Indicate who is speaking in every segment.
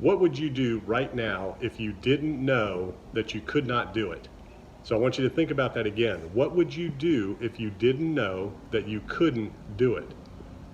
Speaker 1: What would you do right now if you didn't know that you could not do it? So I want you to think about that again. What would you do if you didn't know that you couldn't do it?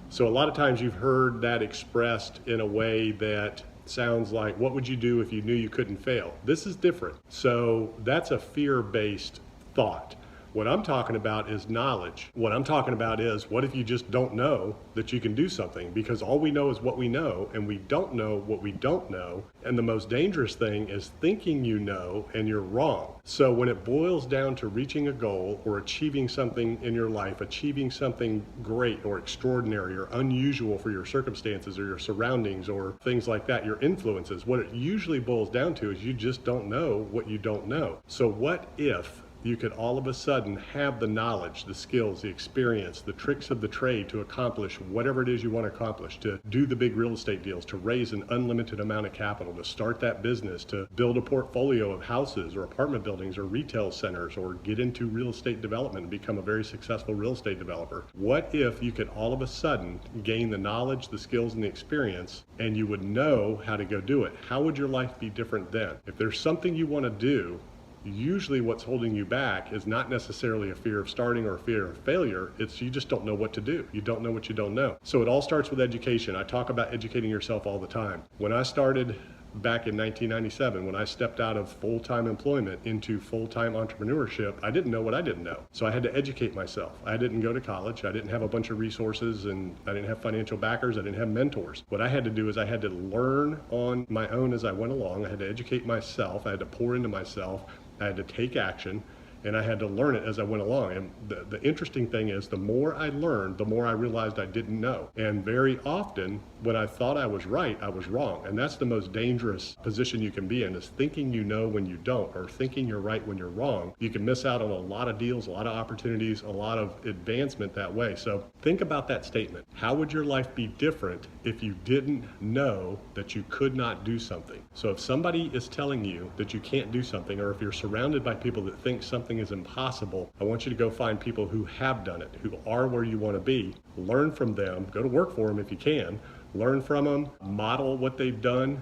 Speaker 1: So a lot of times you've heard that expressed in a way that sounds like, what would you do if you knew you couldn't fail? This is different. So that's a fear-based thought. What I'm talking about is knowledge. What I'm talking about is, what if you just don't know that you can do something? Because all we know is what we know, and we don't know what we don't know. And the most dangerous thing is thinking you know and you're wrong. So when it boils down to reaching a goal or achieving something in your life, achieving something great or extraordinary or unusual for your circumstances or your surroundings or things like that, your influences, what it usually boils down to is you just don't know what you don't know. So what if you could all of a sudden have the knowledge, the skills, the experience, the tricks of the trade to accomplish whatever it is you want to accomplish, to do the big real estate deals, to raise an unlimited amount of capital, to start that business, to build a portfolio of houses or apartment buildings or retail centers, or get into real estate development and become a very successful real estate developer? What if you could all of a sudden gain the knowledge, the skills, and the experience, and you would know how to go do it? How would your life be different then? If there's something you want to do, usually what's holding you back is not necessarily a fear of starting or a fear of failure. It's you just don't know what to do. You don't know what you don't know. So it all starts with education. I talk about educating yourself all the time. When I started back in 1997, when I stepped out of full-time employment into full-time entrepreneurship, I didn't know what I didn't know. So I had to educate myself. I didn't go to college. I didn't have a bunch of resources, and I didn't have financial backers. I didn't have mentors. What I had to do is I had to learn on my own as I went along. I had to educate myself. I had to pour into myself. I had to take action, and I had to learn it as I went along. And the interesting thing is, the more I learned, the more I realized I didn't know. And very often, when I thought I was right, I was wrong. And that's the most dangerous position you can be in, is thinking you know when you don't, or thinking you're right when you're wrong. You can miss out on a lot of deals, a lot of opportunities, a lot of advancement that way. So think about that statement. How would your life be different if you didn't know that you could not do something? So if somebody is telling you that you can't do something, or if you're surrounded by people that think something is impossible, I want you to go find people who have done it, who are where you want to be. Learn from them. Go to work for them if you can. Learn from them. Model what they've done.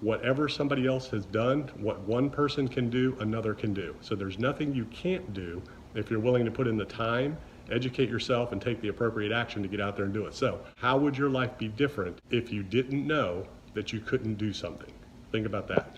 Speaker 1: Whatever somebody else has done, what one person can do, another can do. So there's nothing you can't do if you're willing to put in the time, educate yourself, and take the appropriate action to get out there and do it. So how would your life be different if you didn't know that you couldn't do something? Think about that.